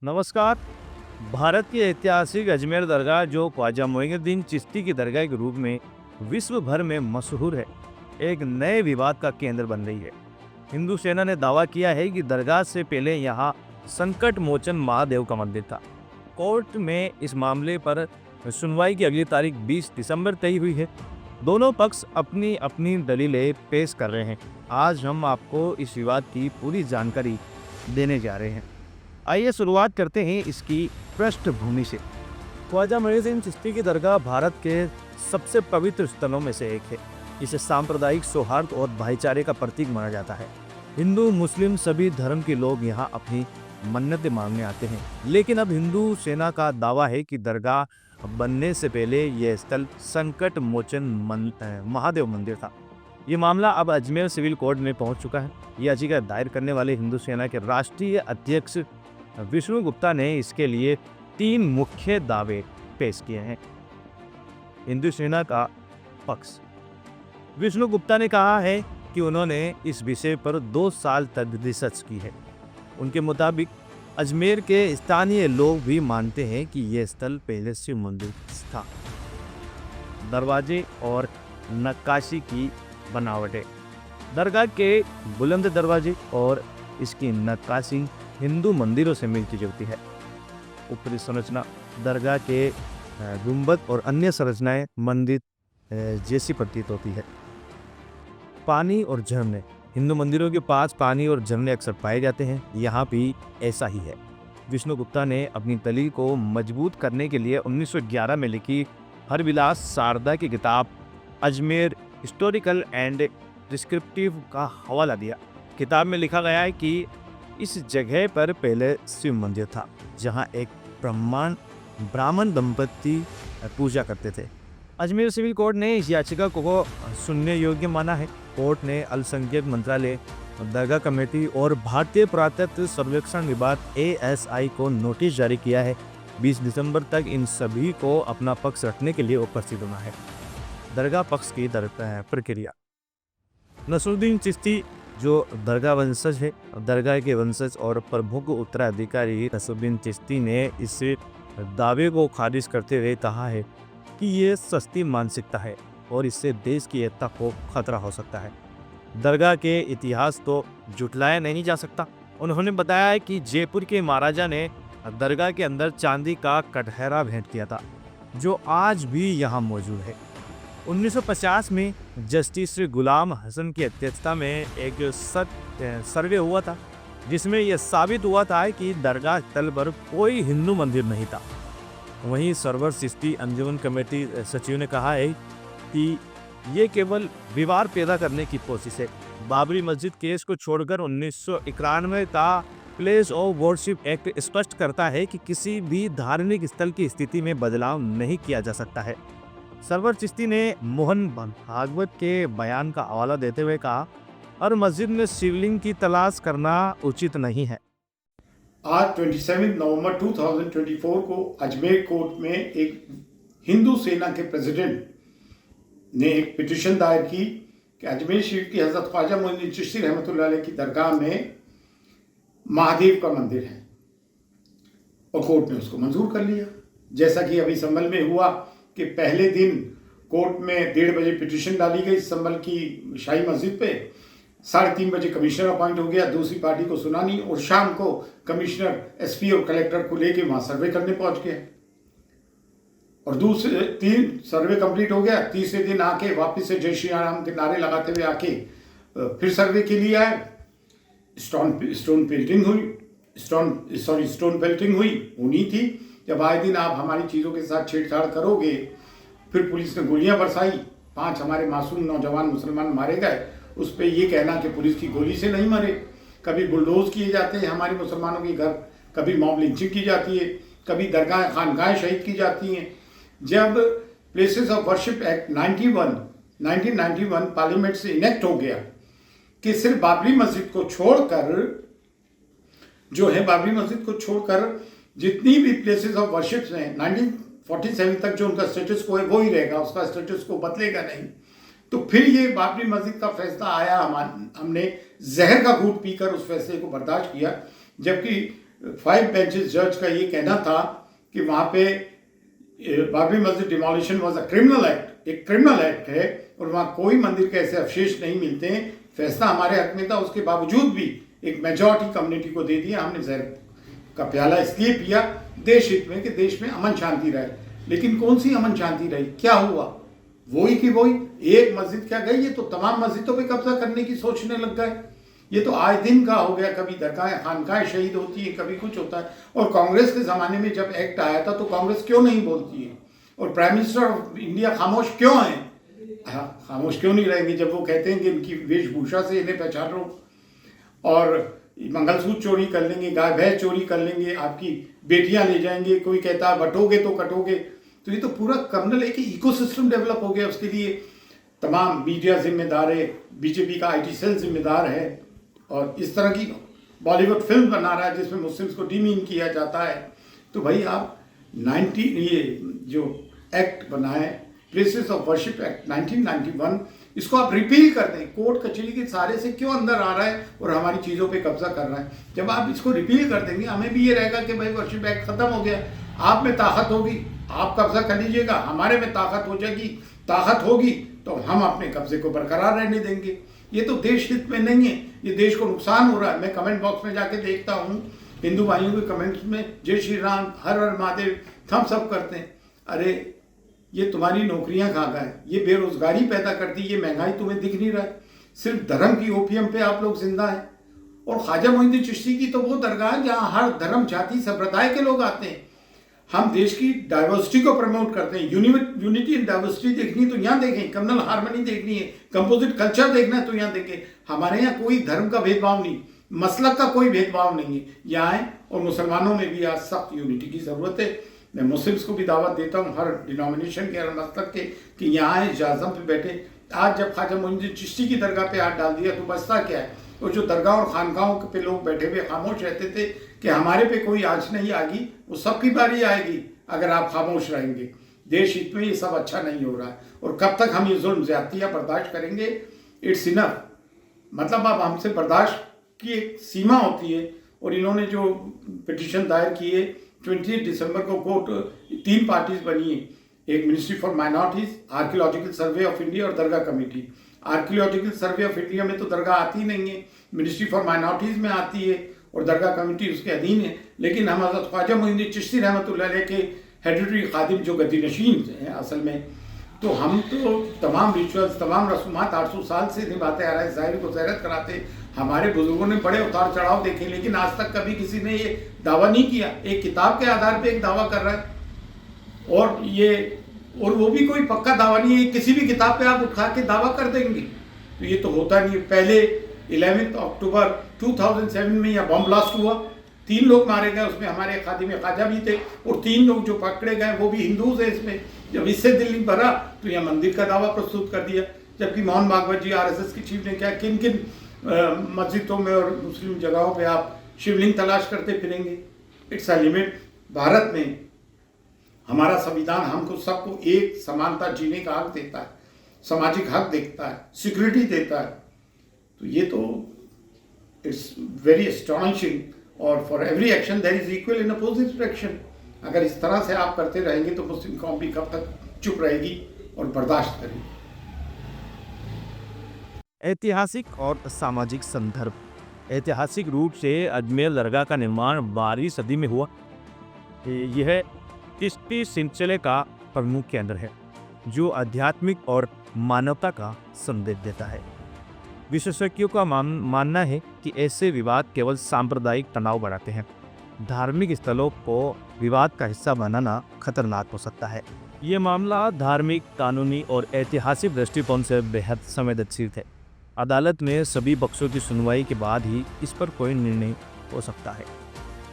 नमस्कार। भारत की ऐतिहासिक अजमेर दरगाह जो ख्वाजा मोइनुद्दीन चिश्ती की दरगाह के रूप में विश्व भर में मशहूर है, एक नए विवाद का केंद्र बन रही है। हिंदू सेना ने दावा किया है कि दरगाह से पहले यहाँ संकट मोचन महादेव का मंदिर था। कोर्ट में इस मामले पर सुनवाई की अगली तारीख 20 दिसंबर तय हुई है। दोनों पक्ष अपनी अपनी दलीलें पेश कर रहे हैं। आज हम आपको इस विवाद की पूरी जानकारी देने जा रहे हैं। आइए शुरुआत करते हैं इसकी पृष्ठभूमि से। ख्वाजा मोइनुद्दीन चिश्ती की दरगाह भारत के सबसे पवित्र स्थलों में से एक है। इसे सांप्रदायिक सौहार्द और भाईचारे का प्रतीक माना जाता है। हिंदू मुस्लिम सभी धर्म के लोग यहाँ अपनी मन्नतें मांगने आते हैं। लेकिन अब हिंदू सेना का दावा है कि दरगाह बनने से पहले यह स्थल संकट मोचन महादेव मंदिर था। ये मामला अब अजमेर सिविल कोर्ट में पहुंच चुका है। ये याचिका दायर करने वाले हिंदू सेना के राष्ट्रीय अध्यक्ष विष्णु गुप्ता ने इसके लिए 3 मुख्य दावे पेश किए हैं। हिंदू सेना का पक्ष। विष्णु गुप्ता ने कहा है कि उन्होंने इस विषय पर 2 साल तक रिसर्च की है। उनके मुताबिक अजमेर के स्थानीय लोग भी मानते हैं कि यह स्थल पहले शिव मंदिर था। दरवाजे और नक्काशी की बनावटें। दरगाह के बुलंद दरवाजे और इसकी नक्काशी हिंदू मंदिरों से मिलती जुलती है। ऊपरी संरचना दरगाह के गुंबद और अन्य संरचनाएं मंदिर जैसी प्रतीत होती है। पानी और झरने। हिंदू मंदिरों के पास पानी और झरने अक्सर पाए जाते हैं। यहाँ भी ऐसा ही है। विष्णु गुप्ता ने अपनी दलील को मजबूत करने के लिए 1911 में लिखी हरविलास शारदा की किताब अजमेर हिस्टोरिकल एंड डिस्क्रिप्टिव का हवाला दिया। किताब में लिखा गया है कि इस जगह पर पहले शिव मंदिर था, जहां एक ब्राह्मण दंपति पूजा करते थे। अजमेर सिविल कोर्ट ने इस याचिका को सुनने योग्य माना है। कोर्ट ने अल्पसंख्यक मंत्रालय, दरगाह कमेटी और भारतीय पुरातत्व सर्वेक्षण विभाग ASI को नोटिस जारी किया है। 20 दिसंबर तक इन सभी को अपना पक्ष रखने के लिए उपस्थित होना है। दरगाह पक्ष की प्रक्रिया। नसरुद्दीन चिश्ती जो दरगाह वंशज है, दरगाह के वंशज और प्रमुख उत्तराधिकारी नसरुद्दीन चिश्ती ने इस दावे को खारिज करते हुए कहा है कि ये सस्ती मानसिकता है और इससे देश की एकता को खतरा हो सकता है। दरगाह के इतिहास तो जुटलाया नहीं जा सकता। उन्होंने बताया है कि जयपुर के महाराजा ने दरगाह के अंदर चांदी का कटहरा भेंट किया था, जो आज भी यहाँ मौजूद है। 1950 में जस्टिस गुलाम हसन की अध्यक्षता में एक सर्वे हुआ था, जिसमें यह साबित हुआ था कि दरगाह स्थल पर कोई हिंदू मंदिर नहीं था। वहीं सरवर चिश्ती अंजुमन कमेटी सचिव ने कहा है कि ये केवल विवाद पैदा करने की कोशिश है। बाबरी मस्जिद केस को छोड़कर 1991 का प्लेस ऑफ वर्शिप एक्ट स्पष्ट करता है कि किसी भी धार्मिक स्थल की स्थिति में बदलाव नहीं किया जा सकता है। सरवर चिश्ती ने मोहन भागवत के बयान का हवाला देते हुए कहा, हर मस्जिद में शिवलिंग की तलाश करना उचित नहीं है। आज 27 नवंबर 2024 को अजमेर कोर्ट में एक हिंदू सेना के प्रेसिडेंट ने एक पिटीशन दायर की कि अजमेर शरीफ की हजरत ख्वाजा मोइनुद्दीन चिश्ती रहमतुल्लाह अलैह की दरगाह में महादेव का मंदिर है, और कोर्ट ने उसको मंजूर कर लिया। जैसा कि अभी संभल में हुआ कि पहले दिन कोर्ट में 1:30 बजे पिटीशन डाली गई संभल की शाही मस्जिद पे, 3:30 बजे कमिश्नर अपॉइंट हो गया, दूसरी पार्टी को सुनानी, और शाम को कमिश्नर SP और कलेक्टर को लेके वहां सर्वे करने पहुंच गया, और दूसरे 3 सर्वे कंप्लीट हो गया। तीसरे दिन आके वापस से जय श्री राम के नारे लगाते हुए आके फिर सर्वे के लिए आए। स्टोन पेल्टिंग हुई होनी थी। जब आए दिन आप हमारी चीज़ों के साथ छेड़छाड़ करोगे, फिर पुलिस ने गोलियां बरसाई, 5 हमारे मासूम नौजवान मुसलमान मारे गए। उस पर यह कहना कि पुलिस की गोली से नहीं मरे। कभी बुलडोज किए जाते हैं हमारे मुसलमानों के घर, कभी मॉब लिंचिंग की जाती है, कभी दरगाह खानगाहें शहीद की जाती हैं। जब places of worship act 1991 parliament से इनेक्ट हो गया कि सिर्फ बाबरी मस्जिद को छोड़कर जितनी भी प्लेसेस ऑफ वर्शिप हैं 1947 तक जो उनका स्टेटस को है वो ही रहेगा, उसका स्टेटस को बदलेगा नहीं। तो फिर ये बाबरी मस्जिद का फैसला आया। हमने जहर का घूंट पीकर उस फैसले को बर्दाश्त किया, जबकि 5 बेंचेस जज का ये कहना था कि वहाँ पे बाबरी मस्जिद demolition was a criminal act, एक क्रिमिनल एक्ट है और वहाँ कोई मंदिर के ऐसे अवशेष नहीं मिलते हैं। फैसला हमारे हक में था, उसके बावजूद भी एक मेजॉरिटी कम्युनिटी को दे दिया। हमने जहर का प्याला इसलिए पिया देश हित में कि देश में अमन शांति रहे। लेकिन कौन सी अमन शांति रही? क्या हुआ? वही की वही, एक मस्जिद क्या गई, ये तो तमाम मस्जिदों पे कब्जा करने की सोचने लग गए। ये तो आए दिन का हो गया, कभी दरगाहें खानकाहें शहीद होती है, कभी कुछ होता है। और कांग्रेस के ज़माने में जब एक्ट आया था तो कांग्रेस क्यों नहीं बोलती है? और प्राइम मिनिस्टर ऑफ इंडिया खामोश क्यों हैं? खामोश क्यों नहीं रहेंगे जब वो कहते हैं कि इनकी वेशभूषा से इन्हें पहचान लो, और मंगलसूत्र चोरी कर लेंगे, गाय भैंस चोरी कर लेंगे, आपकी बेटियां ले जाएंगे, कोई कहता है बटोगे तो कटोगे। तो ये तो पूरा कर्नल एक इकोसिस्टम डेवलप हो गया। उसके लिए तमाम मीडिया जिम्मेदार है, बीजेपी का आईटी सेल जिम्मेदार है, और इस तरह की बॉलीवुड फिल्म बना रहा है जिसमें मुस्लिम्स को डीमीन किया जाता है। तो भाई आप 90 ये जो एक्ट बनाए, प्लेसेस ऑफ वर्शिप एक्ट 1991, इसको आप रिपील कर दें। कोर्ट कचहरी के सारे से क्यों अंदर आ रहा है और हमारी चीज़ों पे कब्जा कर रहा है? जब आप इसको रिपील कर देंगे, हमें भी ये रहेगा कि भाई वर्शिप एक्ट खत्म हो गया। आप में ताकत होगी, आप कब्जा कर लीजिएगा, हमारे में ताकत हो जाएगी, ताकत होगी तो हम अपने कब्जे को बरकरार रहने देंगे। ये तो देश हित में नहीं है, ये देश को नुकसान हो रहा है। मैं कमेंट बॉक्स में जाके देखता हूँ हिंदू भाइयों के कमेंट्स में जय श्री राम, हर हर महादेव, थम्स अप करते हैं। अरे ये तुम्हारी नौकरियां खा गए, ये बेरोजगारी पैदा कर दी, ये महंगाई तुम्हें दिख नहीं रहा है। सिर्फ धर्म की ओपीएम पे आप लोग जिंदा हैं। और ख्वाजा मोइनुद्दीन चिश्ती की तो वो दरगाह है जहाँ हर धर्म, जाति, संप्रदाय के लोग आते हैं। हम देश की डाइवर्सिटी को प्रमोट करते हैं। यूनिटी इन डाइवर्सिटी देखनी है तो यहाँ देखें, कम्युनल हार्मनी देखनी है, कंपोजिट कल्चर देखना है तो यहाँ देखें। हमारे यहाँ कोई धर्म का भेदभाव नहीं, मसलक का कोई भेदभाव नहीं है। यहाँ आए, और मुसलमानों में भी आज सख्त यूनिटी की ज़रूरत है। मैं मुस्लिम्स को भी दावत देता हूँ, हर डिनोमिनेशन के, हर मसलक के, कि यहाँ आए, जाज़म पे बैठे। आज जब ख्वाजा मोइनुद्दीन चिश्ती की दरगाह पे हाथ डाल दिया तो बचता क्या है? और जो दरगाह और खानगाहों पे लोग बैठे हुए खामोश रहते थे कि हमारे पे कोई आज नहीं आएगी, वो सबकी बारी आएगी अगर आप खामोश रहेंगे। देश हित में ये सब अच्छा नहीं हो रहा है। और कब तक हम ये जुल्म ज़्यादतियाँ बर्दाश्त करेंगे? It's enough. मतलब अब हमसे बर्दाश्त की एक सीमा होती है। और इन्होंने जो पिटीशन दायर की है 20 दिसंबर को, कोर्ट 3 पार्टीज बनी है, एक ministry for minorities, archaeological survey of India और Dargah committee. Archaeological survey of India में तो दरगाह आती नहीं है, मिनिस्ट्री फॉर माइनॉरिटीज में आती है और दरगाह कमेटी उसके अधीन है। लेकिन हम हज़रत ख्वाजा मोइनुद्दीन चिश्ती रहमतुल्लाह अलैह के हेरिडिटरी खादिम जो गद्दी नशीन हैं असल में, तो हम तो तमाम रिचुअल्स, तमाम रस्मात 800 साल से निभाते आ रहे हैं, ज़ाहिर को ज़ैरत कराते। हमारे बुजुर्गों ने बड़े उतार चढ़ाव देखे, लेकिन आज तक कभी किसी ने ये दावा नहीं किया। एक किताब के आधार पे एक दावा कर रहा है, और वो भी कोई पक्का दावा नहीं है। किसी भी किताब पे आप उठा के दावा कर देंगे, तो ये तो होता नहीं है। पहले 11 अक्टूबर 2007 में यह बम ब्लास्ट हुआ, 3 लोग मारे गए, उसमें हमारे खादिम ख्वाजा भी थे, और 3 लोग जो पकड़े गए वो भी हिंदूज हैं। इसमें जब इससे दिल नहीं भरा तो यह मंदिर का दावा प्रस्तुत कर दिया। जबकि मोहन भागवत जी RSS की चीफ ने क्या, किन किन मस्जिदों में और मुस्लिम जगहों पे आप शिवलिंग तलाश करते फिरेंगे? It's a limit. भारत में हमारा संविधान हमको सबको एक समानता जीने का हक देता है, सामाजिक हक देता है, सिक्योरिटी देता है। तो ये तो इट्स वेरी एस्टॉनिशिंग। और for every action there is equal in opposite direction. अगर इस तरह से आप करते रहेंगे तो मुस्लिम कौम भी कब तक चुप रहेगी और बर्दाश्त करेगी? ऐतिहासिक और सामाजिक संदर्भ। ऐतिहासिक रूप से अजमेर दरगाह का निर्माण 12वीं सदी में हुआ। यह चिश्ती सिलसिले का प्रमुख केंद्र है जो आध्यात्मिक और मानवता का संदेश देता है। विशेषज्ञों का मानना है कि ऐसे विवाद केवल सांप्रदायिक तनाव बढ़ाते हैं। धार्मिक स्थलों को विवाद का हिस्सा बनाना खतरनाक हो सकता है। ये मामला धार्मिक, कानूनी और ऐतिहासिक दृष्टिकोण से बेहद संवेदनशील है। अदालत में सभी पक्षों की सुनवाई के बाद ही इस पर कोई निर्णय हो सकता है।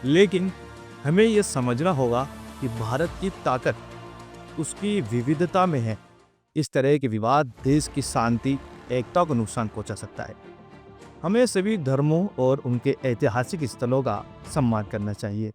लेकिन हमें यह समझना होगा कि भारत की ताकत उसकी विविधता में है। इस तरह के विवाद देश की शांति, एकता को नुकसान पहुंचा सकता है। हमें सभी धर्मों और उनके ऐतिहासिक स्थलों का सम्मान करना चाहिए।